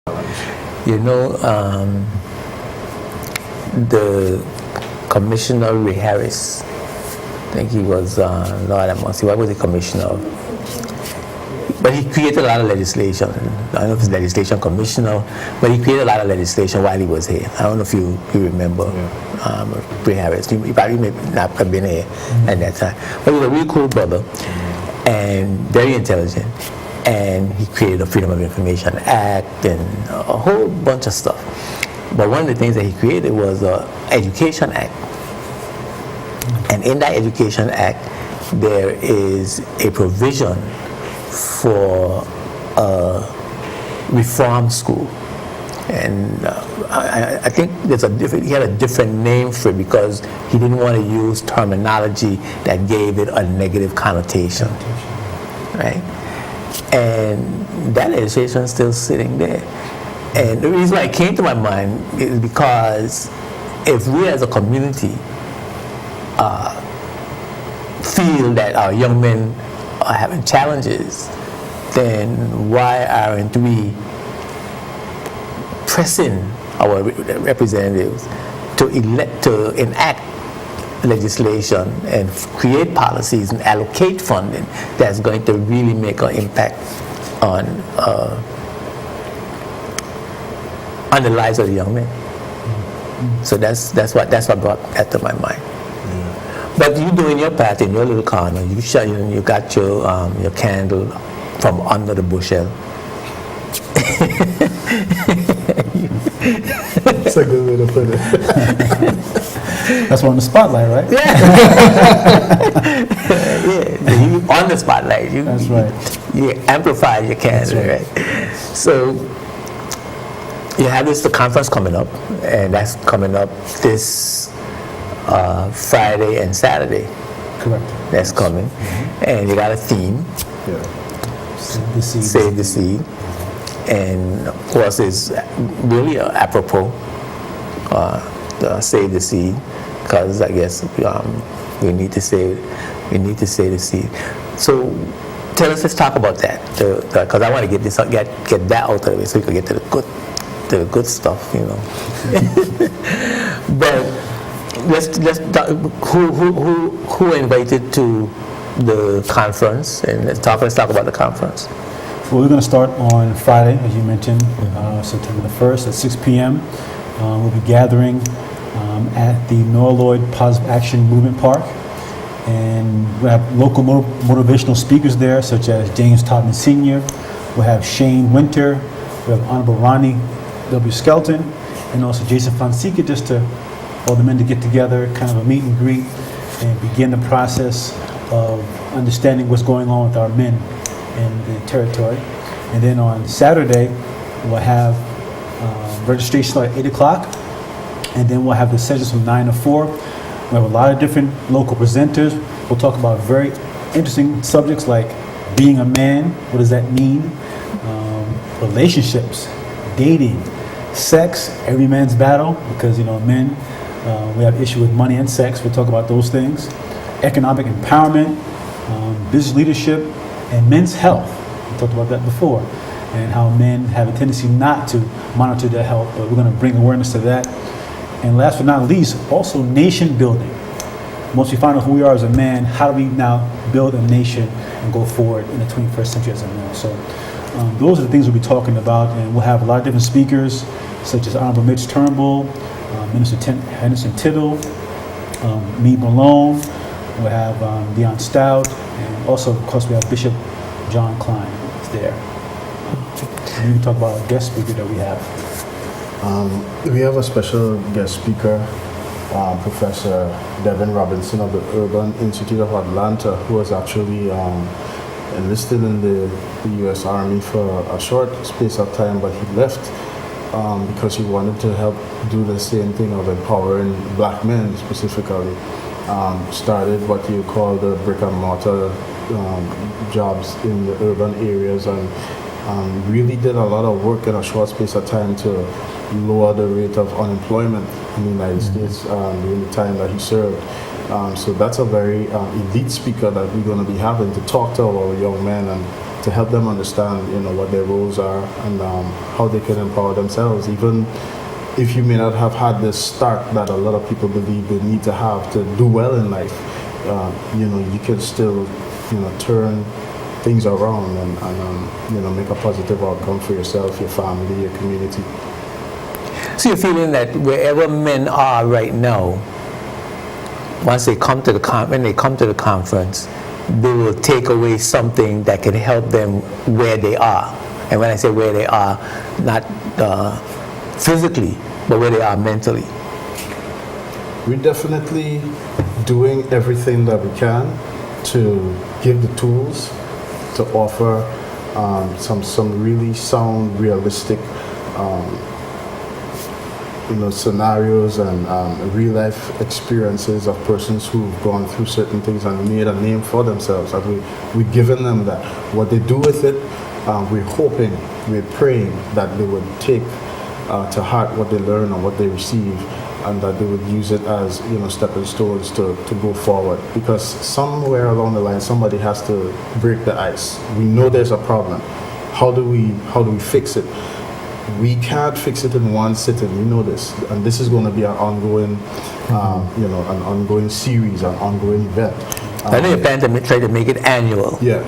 You know, the Commissioner Ray Harris, I think he was, Lord, I must see, what was the commissioner of? But he created a lot of legislation. I don't know if it's legislation commissioner, but he created a lot of legislation while he was here. I don't know if you remember Ray Harris. He probably may not have been here at that time. But he was a really cool brother and very intelligent. And he created the Freedom of Information Act and a whole bunch of stuff. But one of the things that he created was an Education Act. And in that Education Act, there is a provision for a reform school. And I think he had a different name for it because he didn't want to use terminology that gave it a negative connotation, right? And that legislation is still sitting there. And the reason why it came to my mind is because if we as a community feel that our young men are having challenges, then why aren't we pressing our representatives to enact legislation and create policies and allocate funding that's going to really make an impact on the lives of the young men. So that's what brought that to my mind. But you doing your part in your little corner. You got your candle from under the bushel. That's a good way to put it. That's on the spotlight, right? Yeah. Yeah. You on the spotlight. That's right. You amplify your candle, right? So you have the conference coming up, and that's coming up this Friday and Saturday. Correct. That's coming. And you got a theme. Yeah. Save the Seed. And of course, it's really apropos, Save the Seed, because I guess we need to save the seed. So let's talk about that, because I want to get that out of the way so we can get to the good stuff, you know. But let's talk, who invited to the conference, and let's talk about the conference. Well, we're going to start on Friday, as you mentioned, September the 1st at 6 p.m. We'll be gathering at the Norloyd Positive Action Movement Park. And we'll have local motivational speakers there, such as James Todman Sr. We'll have Shane Winter. We have Honorable Ronnie W. Skelton, and also Jason Fonseca, just to all the men to get together, kind of a meet and greet, and begin the process of understanding what's going on with our men in the territory. And then on Saturday, we'll have registration at 8 o'clock, and then we'll have the sessions from 9 to 4. We have a lot of different local presenters. We'll talk about very interesting subjects like being a man, what does that mean, relationships, dating, sex, every man's battle, because men, we have issue with money and sex. We'll talk about those things. Economic empowerment, business leadership, and men's health. We talked about that before, and how men have a tendency not to monitor their health, but we're going to bring awareness to that. And last but not least, also nation building. Once we find out who we are as a man, how do we now build a nation and go forward in the 21st century as a man? So those are the things we'll be talking about, and we'll have a lot of different speakers, such as Honorable Mitch Turnbull, Minister Henderson Tittle, me Malone. We'll have Deion Stout, and also, of course, we have Bishop John Klein is there. And we can talk about a guest speaker that we have. We have a special guest speaker, Professor Devin Robinson of the Urban Institute of Atlanta, who was actually enlisted in the U.S. Army for a short space of time, but he left because he wanted to help do the same thing of empowering black men specifically. Started what you call the brick and mortar jobs in the urban areas, and really did a lot of work in a short space of time to lower the rate of unemployment in the United States during the time that he served. So that's a very elite speaker that we're going to be having to talk to our young men and to help them understand, what their roles are and how they can empower themselves. Even if you may not have had the start that a lot of people believe they need to have to do well in life, you can still, turn things around and make a positive outcome for yourself, your family, your community. So you're feeling that wherever men are right now, once they come to when they come to the conference, they will take away something that can help them where they are. And when I say where they are, not physically, but where they are mentally. We're definitely doing everything that we can to give the tools to offer some really sound, realistic scenarios and real life experiences of persons who've gone through certain things and made a name for themselves. And we've given them that. What they do with it, we're hoping, we're praying that they would take to heart what they learn and what they receive, and that they would use it as stepping stones to go forward. Because somewhere along the line, somebody has to break the ice. We know there's a problem. How do we fix it? We can't fix it in one sitting. We know this, and this is going to be an ongoing, an ongoing series, an ongoing event. I know you plan to try to make it annual. Yeah.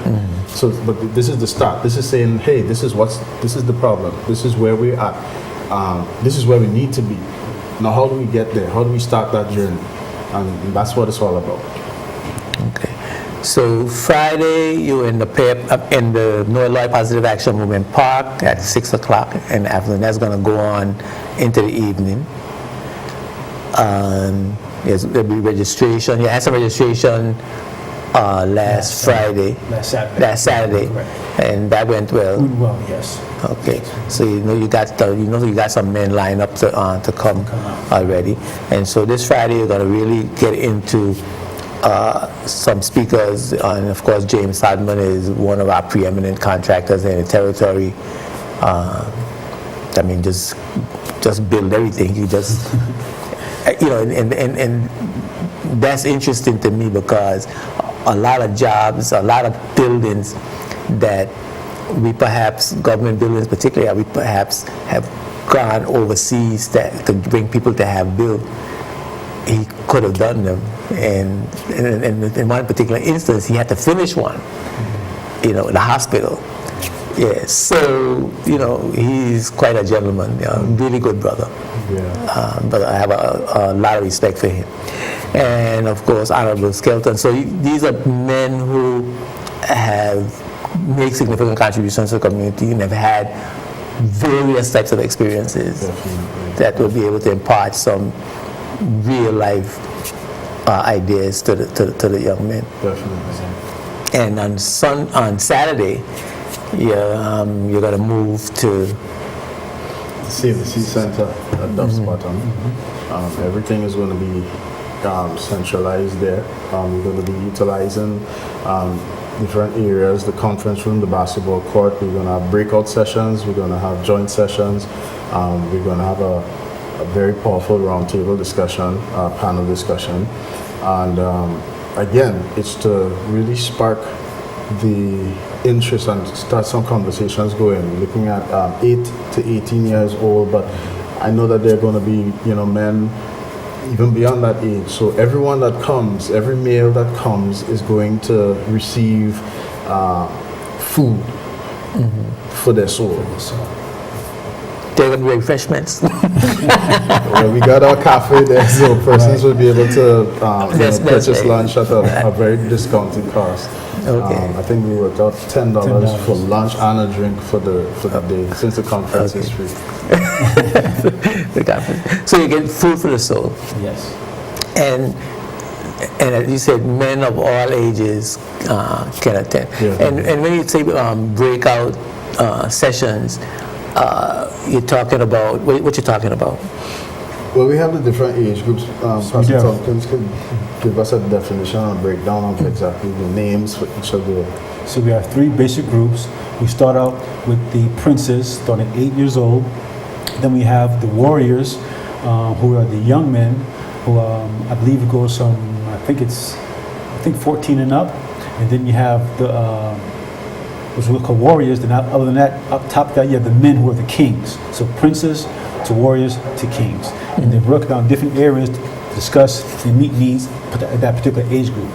So, but this is the start. This is saying, hey, this is the problem. This is where we're at. This is where we need to be. Now, how do we get there? How do we start that journey? And that's what it's all about. Okay. So Friday, you're in the Noah Lloyd Positive Action Movement Park at 6 o'clock in the afternoon. That's going to go on into the evening. There'll be registration. You had some registration last Friday. Last Saturday. Correct. And that went well. Well, yes. Okay, so you got some men lined up to come already, and so this Friday you're going to really get into some speakers, and of course James Hardman is one of our preeminent contractors in the territory. I mean, just build everything. You just and that's interesting to me because a lot of jobs, a lot of buildings that we perhaps, government buildings particularly, we perhaps have gone overseas to bring people to have built. He could have done them, and in one particular instance, he had to finish one, in the hospital. Yeah, so, he's quite a gentleman, really good brother. Yeah. But I have a lot of respect for him. And of course, Honorable Skelton. So these are men who have made significant contributions to the community and have had various types of experiences. Definitely. That will be able to impart some real life ideas to the young men. Definitely. And on Saturday, you're going to move to Save the Sea Center at Duff's Bottom. Everything is going to be centralized there. We're going to be utilizing different areas, the conference room, the basketball court. We're going to have breakout sessions. We're going to have joint sessions. We're going to have a very powerful roundtable discussion, panel discussion. And again, it's to really spark the interest and start some conversations going. We're looking at 8 to 18 years old, but I know that they're going to be, men even beyond that age. So everyone that comes, every male that comes is going to receive food for their soul. They're going to be refreshments. Well, we got our cafe there, so persons will be able to purchase lunch at a very discounted cost. Okay. I think we worked out $10 for lunch and a drink for the day, since the conference is free. The conference. So you get food for the soul. Yes. And as you said, men of all ages can attend. Yeah. And when you say breakout sessions, you're talking about, what you're talking about? Well, we have the different age groups. Pastor do. Tompkins could give us a definition and breakdown of exactly the names for each of the... So we have 3 basic groups. We start out with the princes, starting 8 years old. Then we have the warriors, who are the young men, who I believe it goes from, I think 14 and up. And then you have which we call warriors. Then other than that, up top of that, you have the men who are the kings. So princes to warriors to kings. And they broke down different areas to discuss and meet needs at that particular age group.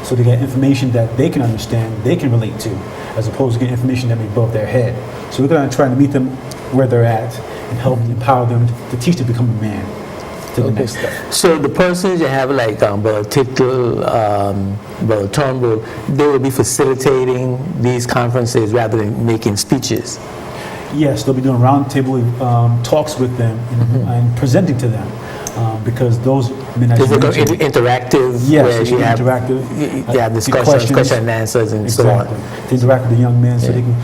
So they get information that they can understand, they can relate to, as opposed to getting information that may be above their head. So we're going to try to meet them where they're at and help empower them to teach them to become a man to the next step. So the persons you have like Brother Tittle, Brother Turnbull, they will be facilitating these conferences rather than making speeches. Yes, they'll be doing roundtable talks with them and presenting to them because those men, as Is you it mentioned, interactive? yes, where it's you have, interactive. you have discussions, question and answers, and Exactly. so on. To interact with the young men so they can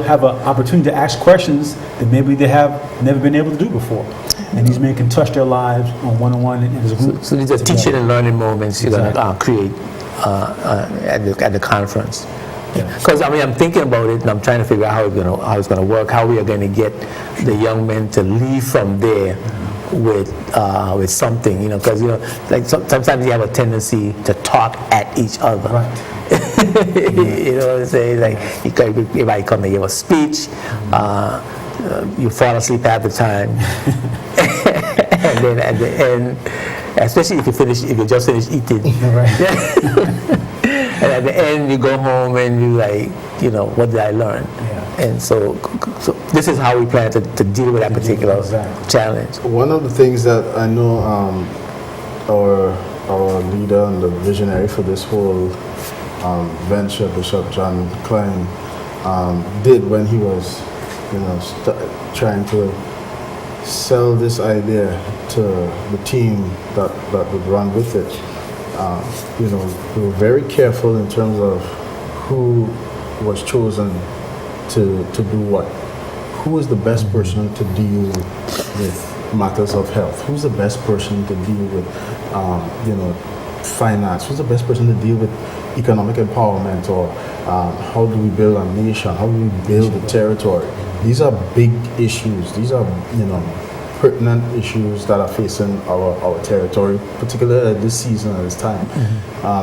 have an opportunity to ask questions that maybe they have never been able to do before. And these men can touch their lives on one-on-one and as a group. So these are teaching and learning moments you're Exactly. going to create at the conference. Yes. Because I mean, I'm thinking about it, and I'm trying to figure out how it's going to work, how we are going to get the young men to leave from there with something, because like sometimes you have a tendency to talk at each other. Right. You know what I'm saying? Like if I come and give a speech, you fall asleep half the time, and then at the end, especially if you just finish eating. Right. And at the end, you go home and you like, what did I learn? Yeah. And so this is how we plan to deal with that particular Exactly. challenge. One of the things that I know our leader and the visionary for this whole venture, Bishop John Klein, did when he was, trying to sell this idea to the team that would run with it. We were very careful in terms of who was chosen to do what. Who is the best person to deal with matters of health? Who's the best person to deal with, finance? Who's the best person to deal with economic empowerment, or how do we build a nation? How do we build a territory? These are big issues. These are, pertinent issues that are facing our territory, particularly at this season, at this time.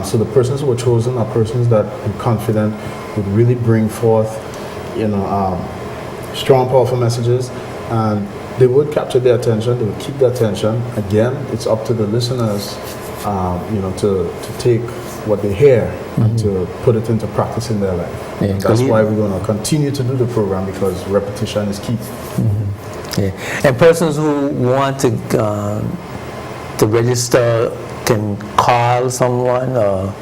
So the persons who were chosen are persons that we're confident would really bring forth, strong, powerful messages, and they would capture their attention. They would keep their attention. Again, it's up to the listeners, to take what they hear and to put it into practice in their life. Yeah, And that's why we're going to continue to do the program, because repetition is key. Yeah. And persons who want to register can call someone or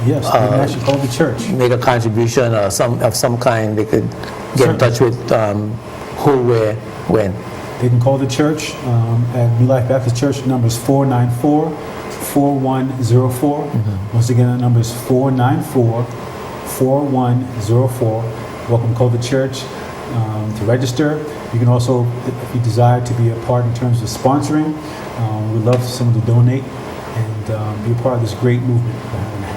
Yes, they can actually call the church. make a contribution or of some kind. They could get in touch with who, where, when. They can call the church at New Life Baptist Church. Number is 494-4104. Once again, the number is 494-4104. Welcome to call the church to register. You can also, if you desire to be a part in terms of sponsoring, we'd love for someone to donate and be a part of this great movement we're having to have.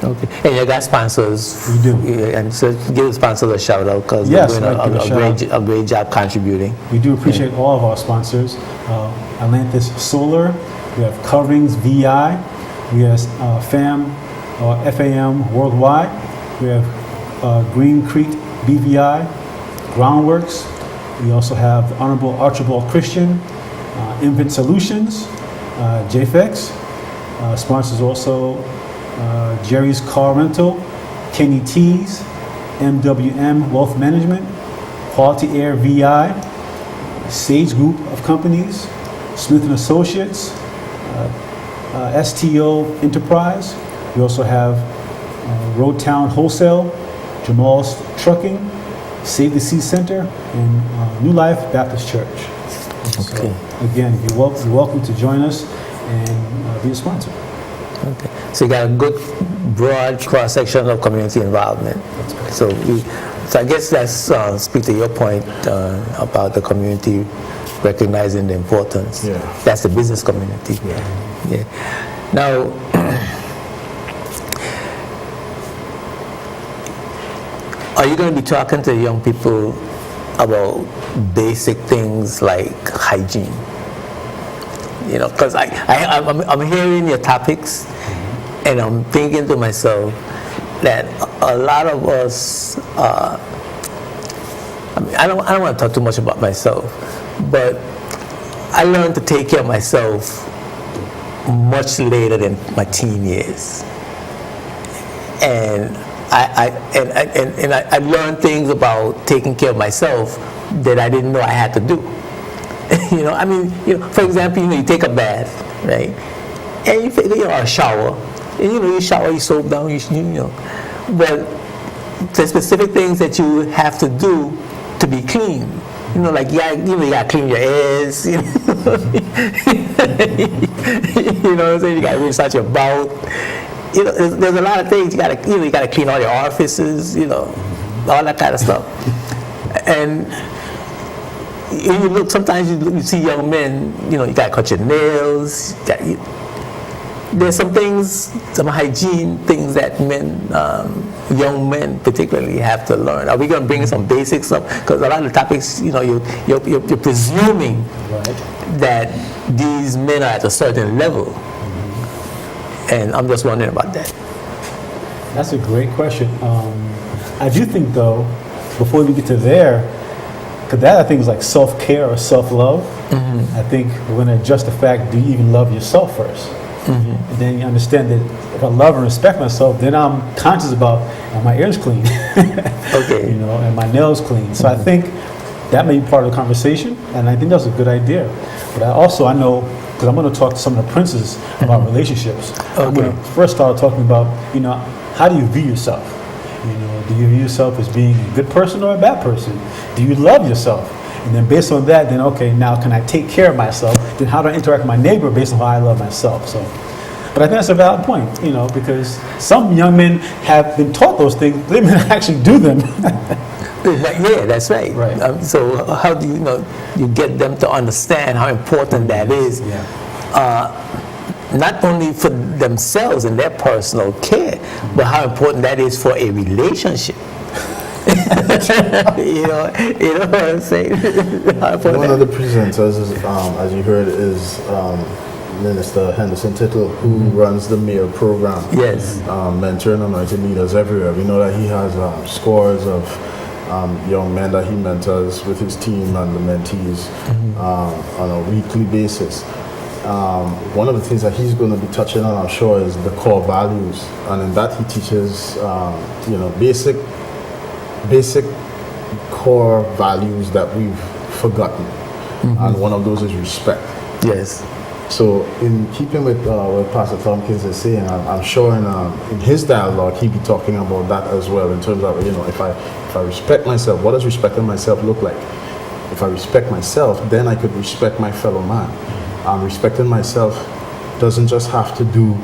Okay. And you got sponsors. We do. Yeah, and so give the sponsors a shout out because Yes, they're doing I'd give a shout a great job contributing. We do appreciate all of our sponsors. Atlantis Solar, we have Coverings VI, we have FAM Worldwide, we have Green Creek BVI, Groundworks. We also have the Honorable Archibald Christian, Invent Solutions, JFX. Sponsors also Jerry's Car Rental, Kenny T's, MWM Wealth Management, Quality Air VI, Sage Group of Companies, Smith & Associates, STO Enterprise. We also have Road Town Wholesale, Jamal's Trucking, Save the Sea Center, and New Life Baptist Church. Okay. So, again, you're welcome to join us and be a sponsor. Okay. So you got a good broad cross section of community involvement. So I guess that's speak to your point about the community recognizing the importance. Yeah. That's the business community. Yeah. Now, are you going to be talking to young people about basic things like hygiene? Because I'm hearing your topics, and I'm thinking to myself that, a lot of us, I mean, I don't want to talk too much about myself, but I learned to take care of myself much later than my teen years. And I learned things about taking care of myself that I didn't know I had to do. You know, I mean, you know, for example, you know, you take a bath, right? And you know, a shower, and you know, you shower, you soap down, you know, but the specific things that you have to do to be clean. You know, like you gotta clean your ears. You know, you know what I'm saying? You gotta rinse out your mouth. You know, there's a lot of things you gotta clean all your orifices. You know, all that kind of stuff. And you look. Sometimes you see young men. You know, you gotta cut your nails. There's some things, some hygiene things that young men particularly have to learn. Are we going to bring some basics up? Because a lot of the topics, you know, you're presuming that these men are at a certain level. And I'm just wondering about that. That's a great question. I do think, though, before we get to there, because that I think is like self-care or self-love, I think we're going to adjust the fact, do you even love yourself first? And then you understand that if I love and respect myself, then I'm conscious about, are my ears clean? Okay. You know, and my nails clean. So I think that may be part of the conversation, and I think that's a good idea. But I know, because I'm going to talk to some of the princes about relationships. I'm going to first start talking about, you know, how do you view yourself? You know, do you view yourself as being a good person or a bad person? Do you love yourself? And then based on that, then okay, now can I take care of myself? Then how do I interact with my neighbor based on how I love myself? So, but I think that's a valid point, you know, because some young men have been taught those things, they may not actually do them. Yeah, that's right. Right. So how do you get them to understand how important that is? Not only for themselves and their personal care, but how important that is for a relationship. you know what I'm saying? One of the presenters, as you heard, is Minister Henderson Tittle, who runs the Mayor program. Yes. Mentoring anointed leaders everywhere. We know that he has scores of young men that he mentors with his team and the mentees on a weekly basis. One of the things that he's going to be touching on, I'm sure, is the core values, and in that he teaches, you know, basic core values that we've forgotten, and one of those is respect. Yes. So, in keeping with what Pastor Tompkins is saying, I'm sure in his dialogue he'd be talking about that as well, in terms of, you know, if I respect myself, what does respecting myself look like? If I respect myself, then I could respect my fellow man. Respecting myself doesn't just have to do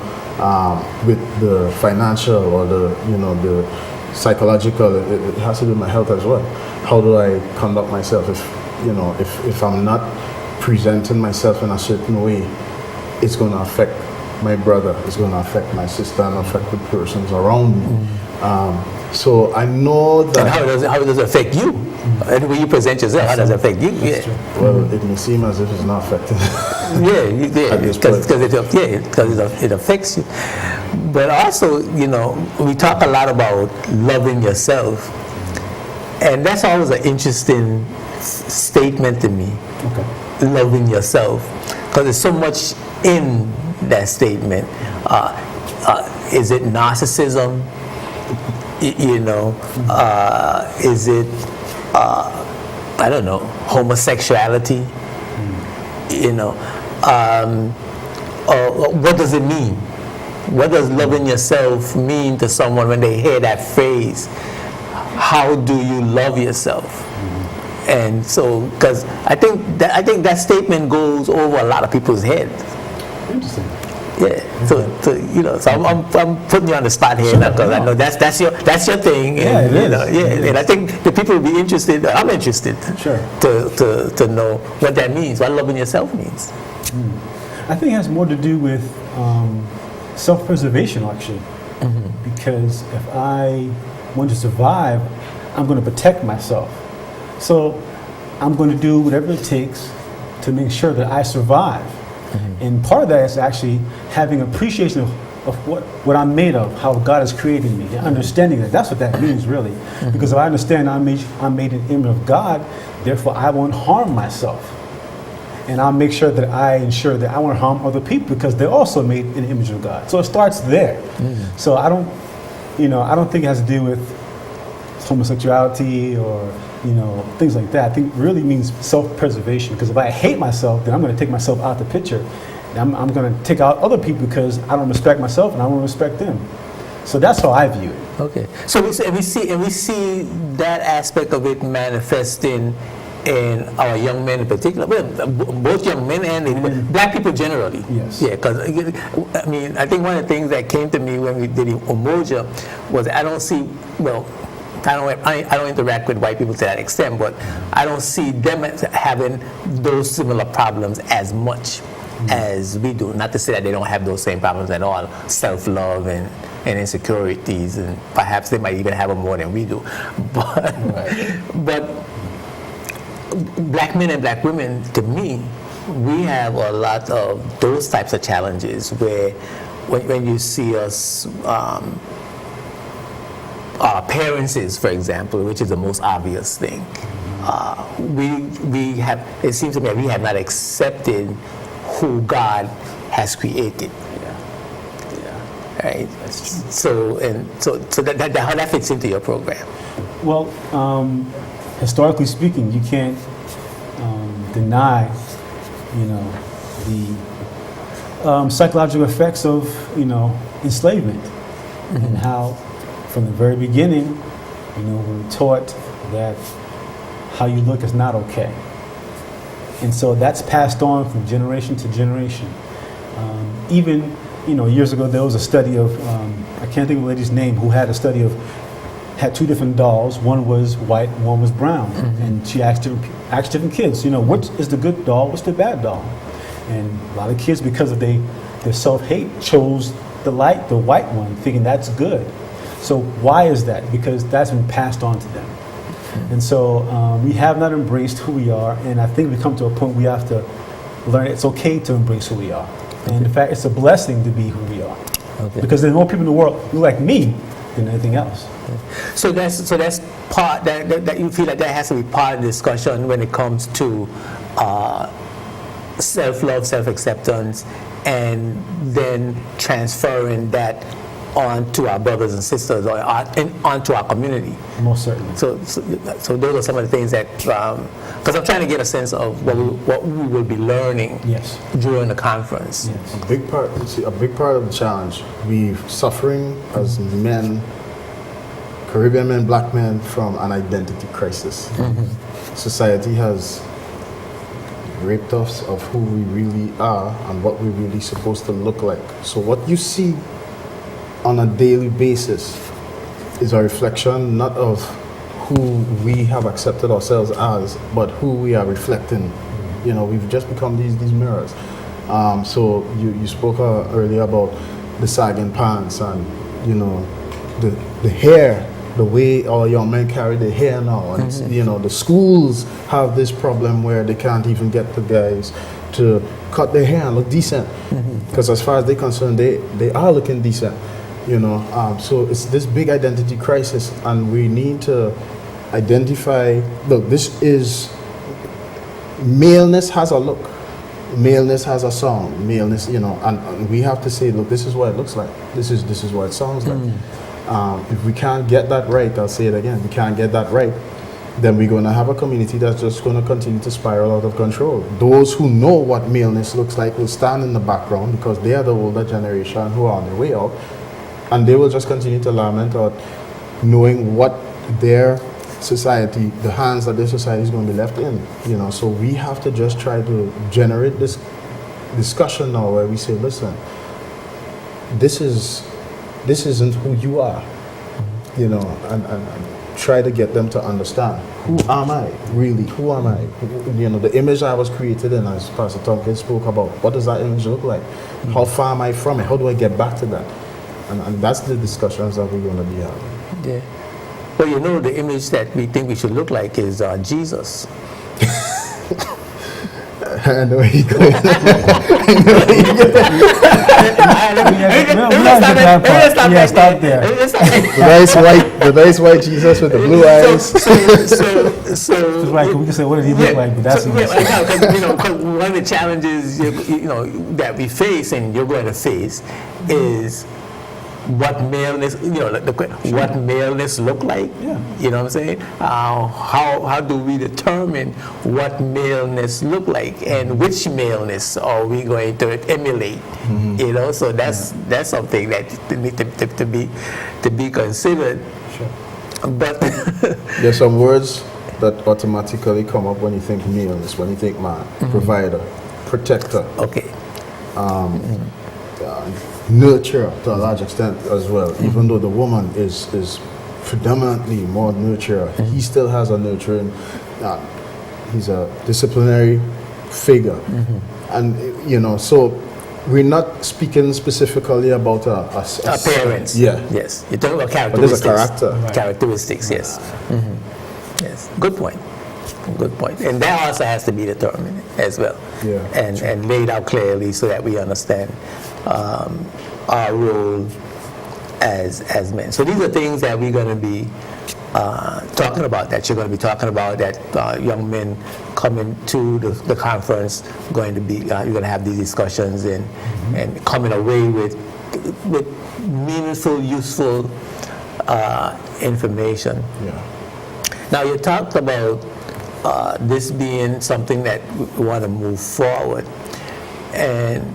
with the financial or the psychological. It has to do with my health as well. How do I conduct myself? If I'm not presenting myself in a certain way, it's going to affect my brother, it's going to affect my sister, and affect the persons around me. So I know that. And how does it affect you? And when you present yourself, how does it affect you? Yeah. Well, it may seem as if it's not affecting. Because it affects you. But also, you know, we talk a lot about loving yourself, and that's always an interesting statement to me. Okay. Loving yourself, because there's so much in that statement. Is it narcissism? You know, is it I don't know, homosexuality? You know, what does it mean? What does loving yourself mean to someone when they hear that phrase? How do you love yourself? And so, because I think that statement goes over a lot of people's heads. Interesting. Yeah. So you know, so I'm putting you on the spot here now, because I know that's your thing. Yeah, and, it you know, is. yeah, and I think the people will be interested. I'm interested. Sure. To know what that means, what loving yourself means. I think it has more to do with self-preservation, actually. Because if I want to survive, I'm going to protect myself. So I'm going to do whatever it takes to make sure that I survive. And part of that is actually having appreciation of what I'm made of, how God has created me, and understanding that. That's what that means, really. Because if I understand I'm made in the image of God, therefore I won't harm myself. And I'll make sure that I ensure that I won't harm other people because they're also made in the image of God. So it starts there. So I don't think it has to do with homosexuality or, things like that. I think it really means self-preservation, because if I hate myself, then I'm going to take myself out the picture. And I'm going to take out other people because I don't respect myself and I won't respect them. So that's how I view it. Okay. So we see that aspect of it manifesting in our young men in particular, well, both young men and black people generally. Yes. Yeah, because I think one of the things that came to me when we did Umoja was I don't interact with white people to that extent, but I don't see them having those similar problems as much as we do. Not to say that they don't have those same problems at all, self-love and insecurities, and perhaps they might even have them more than we do. But black men and black women, to me, we have a lot of those types of challenges where when you see us, our appearances, for example, which is the most obvious thing, we have, it seems to me, we have not accepted who God has created. Right. So that how that fits into your program. Well, historically speaking, you can't deny, the psychological effects of, enslavement, and how, from the very beginning, we're taught that how you look is not okay, and so that's passed on from generation to generation. Even years ago, there was a study of I can't think of the lady's name who had a study of. Had two different dolls. One was white, one was brown. And she asked different kids, which is the good doll, what's the bad doll? And a lot of kids, because of their self-hate, chose the white one, thinking that's good. So why is that? Because that's been passed on to them. And so we have not embraced who we are, and I think we come to a point we have to learn it's okay to embrace who we are. And in fact, it's a blessing to be who we are. Because there's more people in the world who like me than anything else. So that's part that you feel like that has to be part of the discussion when it comes to self-love, self-acceptance, and then transferring that onto our brothers and sisters or onto our community. Most certainly. So those are some of the things that, because I'm trying to get a sense of what we will be learning during the conference. Yes. A big part of the challenge, we're suffering as men, Caribbean men, black men, from an identity crisis. Society has raped us of who we really are and what we're really supposed to look like. So what you see on a daily basis is a reflection not of who we have accepted ourselves as, but who we are reflecting. We've just become these mirrors. So you spoke earlier about the sagging pants and the hair, the way our young men carry their hair now, and the schools have this problem where they can't even get the guys to cut their hair and look decent, because as far as they're concerned, they are looking decent. So it's this big identity crisis, and we need to identify, look, this is, maleness has a look, maleness has a song, maleness, and we have to say, look, this is what it looks like, this is what it sounds like. If we can't get that right, I'll say it again, we can't get that right, then we're going to have a community that's just going to continue to spiral out of control. Those who know what maleness looks like will stand in the background because they are the older generation who are on their way out, and they will just continue to lament out knowing what their society, the hands that their society is going to be left in. So we have to just try to generate this discussion now where we say, listen, this isn't who you are, and try to get them to understand, who am I really? Who am I? The image I was created in, as Pastor Tompkins spoke about, what does that image look like? How far am I from it? How do I get back to that? And that's the discussions that we're going to be having. Yeah. Well, the image that we think we should look like is Jesus. I know he going. Stop there. The nice white Jesus with the blue eyes. Just like, we can say, what did he look like? But that's because one of the challenges that we face and you're going to face is what maleness, what maleness look like. Yeah. You know what I'm saying? How do we determine what maleness look like and which maleness are we going to emulate? So that's something that need to be considered. Sure. But There's some words that automatically come up when you think maleness, when you think man, provider, protector, okay. nurturer to a large extent as well. Even though the woman is predominantly more nurturer, he still has a nurturing. He's a disciplinary figure, and so we're not speaking specifically about a Appearance. Yeah. Yes. You're talking about But there's characteristics. a character. Right. Characteristics, yes. Yes. Good point. Good point. And that also has to be determined as well. Yeah. And laid out clearly so that we understand our role as men. So these are things that we're going to be talking about, that you're going to be talking about, that young men coming to the conference going to be, you're going to have these discussions and coming away with meaningful, useful information. Yeah. Now you talked about this being something that we want to move forward, and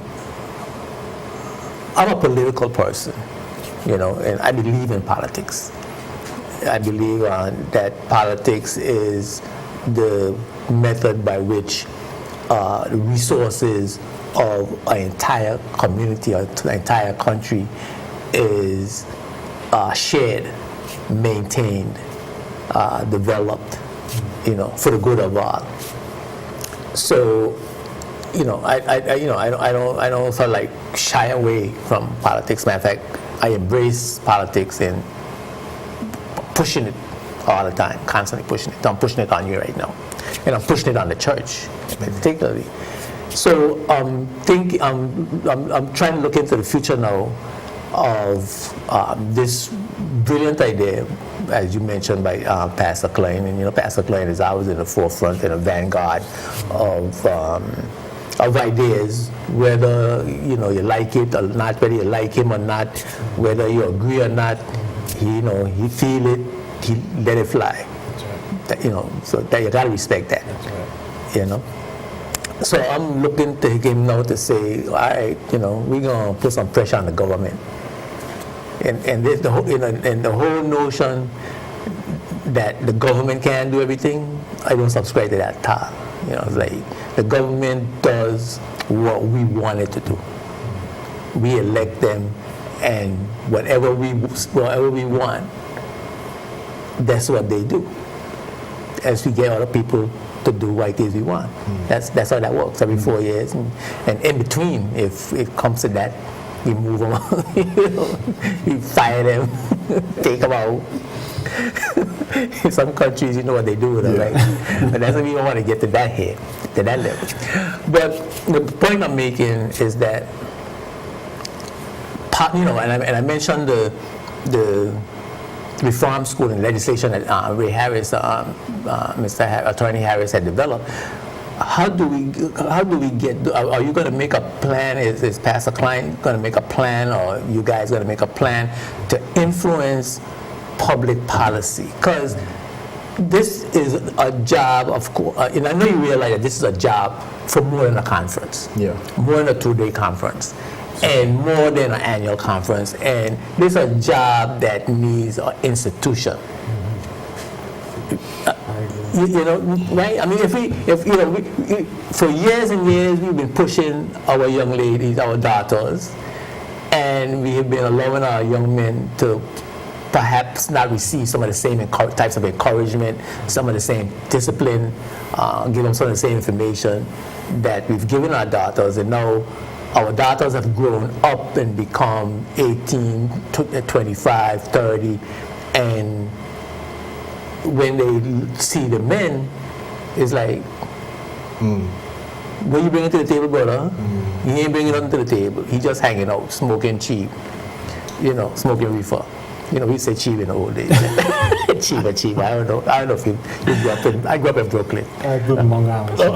I'm a political person, and I believe in politics. I believe that politics is the method by which the resources of an entire community or an entire country is shared, maintained, developed, for the good of all. So, I don't feel like shy away from politics. Matter of fact, I embrace politics and pushing it all the time, constantly pushing it. I'm pushing it on you right now, and I'm pushing it on the church, particularly. So I'm trying to look into the future now of this brilliant idea, as you mentioned, by Pastor Klein. And Pastor Klein is always in the forefront and a vanguard of ideas, whether you like it or not, whether you like him or not, whether you agree or not. He feel it, he let it fly. That's right. So that you gotta respect that. That's right. So I'm looking to him now to say, all right, we're gonna put some pressure on the government, and the whole notion that the government can't do everything, I don't subscribe to that at all. It's like the government does what we want it to do. We elect them, and whatever we want, that's what they do. As we get other people to do what it is we want. That's how that works every 4 years. And in between, if it comes to that, we move them on. We fire them, take them out. In some countries, you know what they do with them, right? But that's why we don't want to get to that level. But the point I'm making is that, and I mentioned the reform school and legislation that Ray Harris, Attorney Harris had developed. How do we get? Are you going to make a plan? Is Pastor Klein going to make a plan, or you guys going to make a plan to influence public policy? Because this is a job, of course, and I know you realize that this is a job for more than a conference, more than a 2-day conference, and more than an annual conference, and this is a job that needs an institution. Right? I mean, if for years and years we've been pushing our young ladies, our daughters, and we have been allowing our young men to perhaps not receive some of the same types of encouragement, some of the same discipline, give them some of the same information that we've given our daughters, and now our daughters have grown up and become 18, 25, 30, and when they see the men, it's like, what you bringing to the table, brother? He ain't bringing nothing to the table. He just hanging out, smoking cheap, smoking reefer. We say cheap in the old days. cheap. I don't know if you grew up in. I grew up in Brooklyn. I grew up in Long Island. So.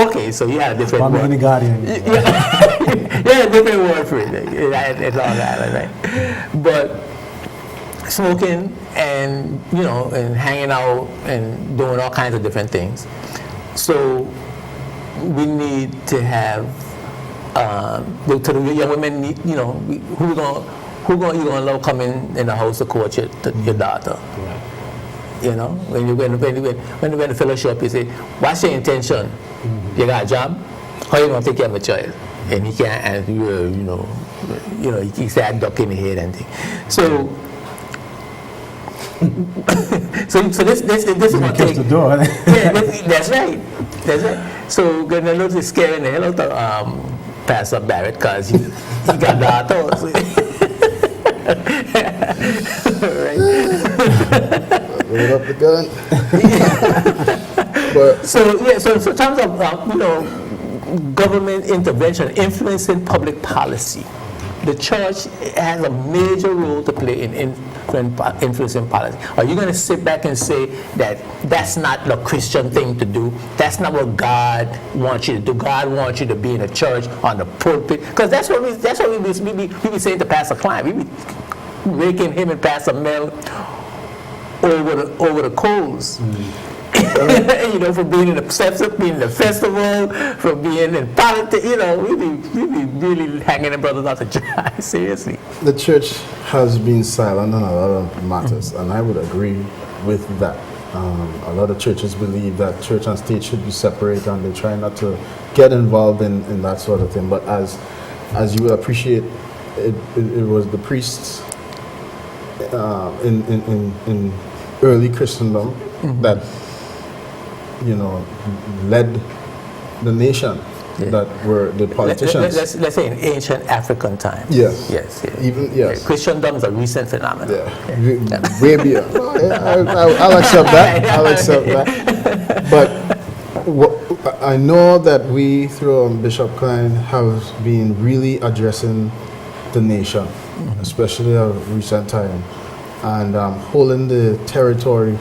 Okay. So you had a different I'm word. in the Guardian. Yeah, a different word for it. It's Long Island, right? But smoking and and hanging out and doing all kinds of different things. So we need to have to the young women. Who you gonna allow come in the house to coach your daughter? When you went to fellowship, you say, what's your intention? You got a job? How you gonna take care of a child? And he can't answer he said duck in the head and thing. So this is what Catch the door. yeah, that's right. So gonna look to scaring the hell out of Pastor Barrett because he got daughters. Right. Load up the gun. But So in terms of government intervention influencing public policy, the church has a major role to play in influencing policy. Are you going to sit back and say that that's not the Christian thing to do? That's not what God wants you to do. God wants you to be in a church on the pulpit, because that's what we be saying to Pastor Klein. We be raking him and Pastor Mel over the coals. For being in the festival, for being in politics, we be really hanging the brothers out to dry. Seriously. the church has been silent on a lot of matters, and I would agree with that. A lot of churches believe that church and state should be separate, and they try not to get involved in that sort of thing. But as you will appreciate, it was the priests in early Christendom that led the nation, that were the politicians. Let's say in ancient African times. Yes. Yes. Even yes. Christendom is a recent phenomenon. Yeah. Way beyond. I'll accept that. I'll accept that. But I know that we, through Bishop Klein, have been really addressing the nation, especially of recent time, and holding the territory,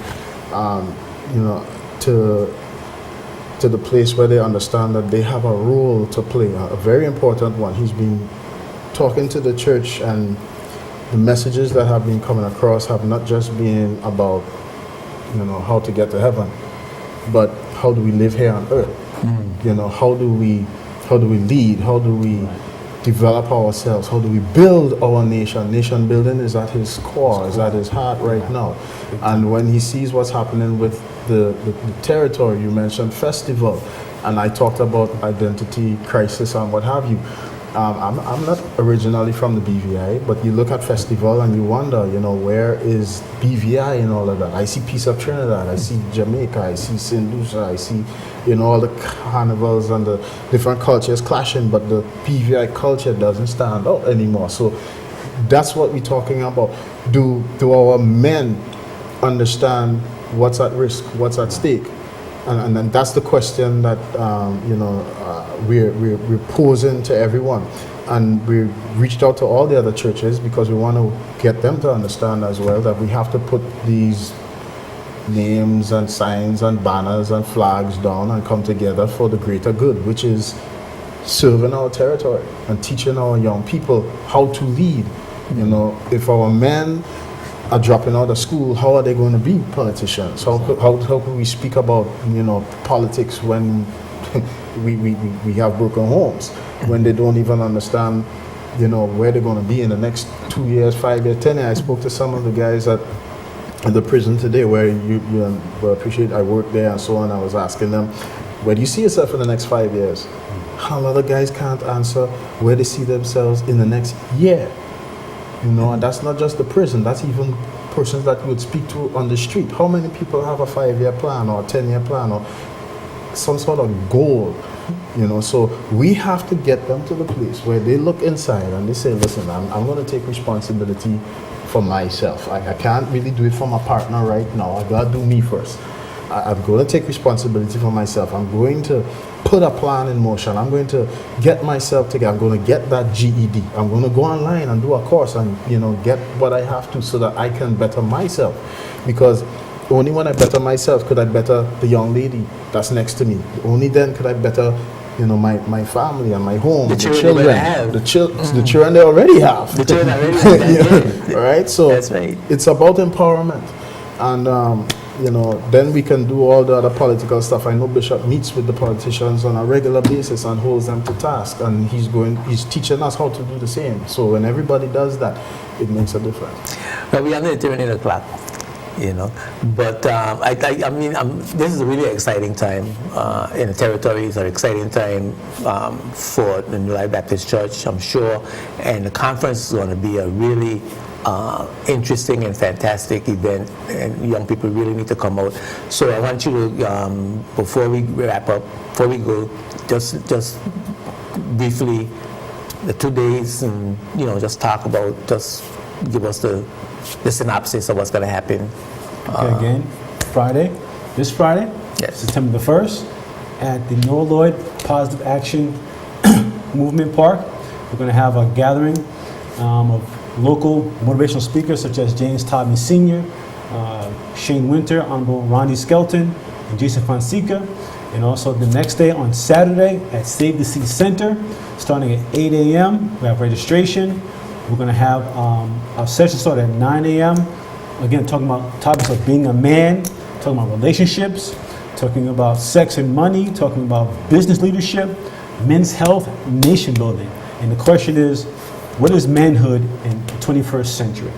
to the place where they understand that they have a role to play, a very important one. He's been talking to the church, and the messages that have been coming across have not just been about, how to get to heaven, but how do we live here on earth? How do we lead? How do we develop ourselves? How do we build our nation? Nation building is at his core, is at his heart right now. And when he sees what's happening with the territory, you mentioned festival, and I talked about identity crisis and what have you. I'm not originally from the BVI, but you look at festival and you wonder, where is BVI in all of that? I see Peace of Trinidad, I see Jamaica, I see St. Lucia, I see, all the carnivals and the different cultures clashing, but the BVI culture doesn't stand out anymore. So that's what we're talking about. Do our men understand what's at risk, what's at stake? And that's the question that we're posing to everyone, and we reached out to all the other churches because we want to get them to understand as well that we have to put these names and signs and banners and flags down and come together for the greater good, which is serving our territory and teaching our young people how to lead. If our men are dropping out of school, how are they going to be politicians? How can we speak about politics when we have broken homes, when they don't even understand where they're going to be in the next 2 years, 5 years, 10 years? I spoke to some of the guys at the prison today, where you will appreciate I work there and so on. I was asking them, where do you see yourself in the next 5 years? A lot of guys can't answer where they see themselves in the next year. And that's not just the prison, that's even persons that you would speak to on the street. How many people have a 5-year plan or a 10-year plan or some sort of goal? So we have to get them to the place where they look inside and they say, listen, I'm going to take responsibility for myself. I can't really do it for my partner right now. I got to do me first. I'm going to take responsibility for myself. I'm going to put a plan in motion. I'm going to get myself together. I'm going to get that GED. I'm going to go online and do a course and, get what I have to so that I can better myself. Because only when I better myself could I better the young lady that's next to me. Only then could I better, my family and my home, The children they have. the children they already have. The children already have. Right? So That's right. it's about empowerment. And, then we can do all the other political stuff. I know Bishop meets with the politicians on a regular basis and holds them to task. And he's teaching us how to do the same. So when everybody does that, it makes a difference. But we are not turning the clock, But I mean, this is a really exciting time in the territory. It's an exciting time for the New Life Baptist Church, I'm sure. And the conference is going to be a really interesting and fantastic event, and young people really need to come out. So I want you to, before we wrap up, before we go, just briefly the 2 days, and just talk about, just give us the synopsis of what's going to happen. Okay, again, this Friday, Yes. September the 1st, at the Noah Lloyd Positive Action Movement Park. We're going to have a gathering of local motivational speakers such as James Todman Sr., Shane Winter, Honorable Ronnie Skelton, and Jason Fonseca. And also the next day on Saturday at Save the Sea Center, starting at 8 a.m. We have registration. We're going to have our session start at 9 a.m. Again, talking about topics of being a man, talking about relationships, talking about sex and money, talking about business leadership, men's health, nation building. And the question is, what is manhood in the 21st century?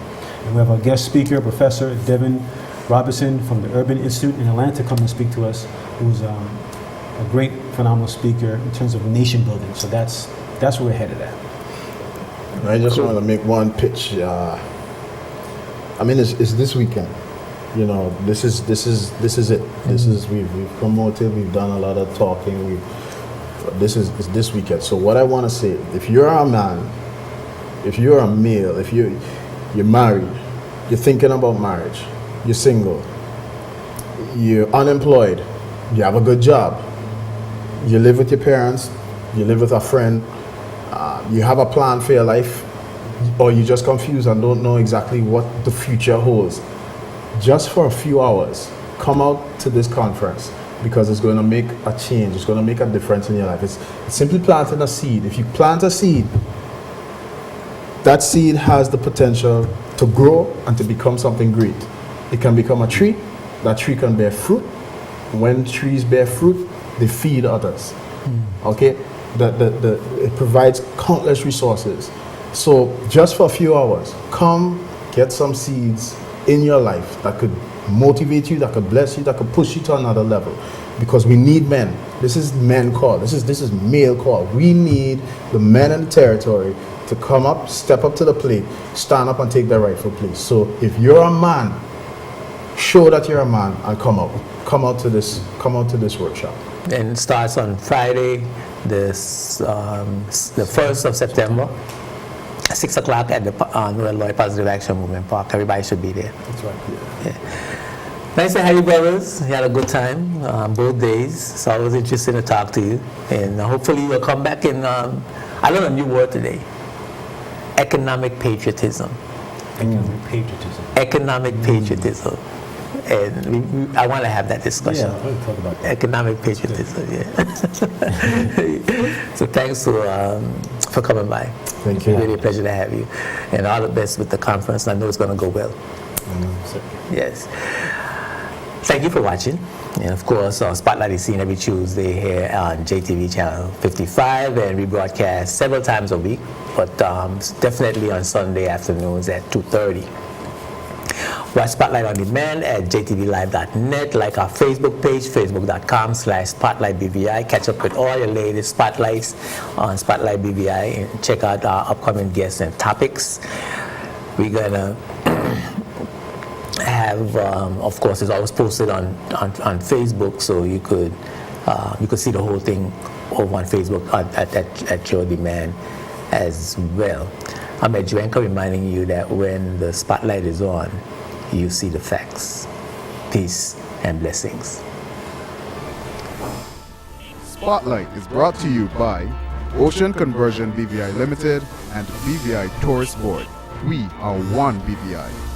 And we have our guest speaker, Professor Devin Robinson from the Urban Institute in Atlanta, come and speak to us, who's a great, phenomenal speaker in terms of nation building. So that's where we're headed at. I just want to make one pitch. It's this weekend. This is it. This is we've promoted. We've done a lot of talking. It's this weekend. So what I want to say, if you're a man, if you're a male, if you're married, you're thinking about marriage, you're single, you're unemployed, you have a good job, you live with your parents, you live with a friend, you have a plan for your life, or you're just confused and don't know exactly what the future holds, just for a few hours, come out to this conference, because it's going to make a change. It's going to make a difference in your life. It's simply planting a seed. If you plant a seed, that seed has the potential to grow and to become something great. It can become a tree. That tree can bear fruit. When trees bear fruit, they feed others. Okay? It provides countless resources. So just for a few hours, come get some seeds in your life that could motivate you, that could bless you, that could push you to another level. Because we need men. This is men call. This is male call. We need the men in the territory to come up, step up to the plate, stand up and take their rightful place. So if you're a man, show that you're a man and come out to this workshop. And it starts on Friday, the 1st of September, at 6 o'clock at the Noah Lloyd Positive Action Movement Park. Everybody should be there. That's right. Yeah. Nice to have you, brothers. We had a good time both days. It's always interesting to talk to you. And hopefully you'll come back and I learned a new word today. Economic patriotism. Economic patriotism. Economic patriotism. And I want to have that discussion. Yeah, we'll talk about that. Economic patriotism, yeah. So thanks for coming by. Thank you. Really a pleasure to have you. And all the best with the conference. I know it's going to go well. Yes. Thank you for watching. And of course, Spotlight is seen every Tuesday here on JTV channel 55, and we broadcast several times a week, but definitely on Sunday afternoons at 2:30. Watch Spotlight on demand at jtvlive.net, like our Facebook page, facebook.com/SpotlightBVI. Catch up with all your latest spotlights on Spotlight BVI, and check out our upcoming guests and topics. We're gonna have, of course, it's always posted on Facebook, so you could see the whole thing over on Facebook at your demand as well. I'm Ed Juenka, reminding you that when the spotlight is on, you see the facts. Peace and blessings. Spotlight is brought to you by Ocean Conversion BVI Limited and BVI Tourist Board. We are one BVI.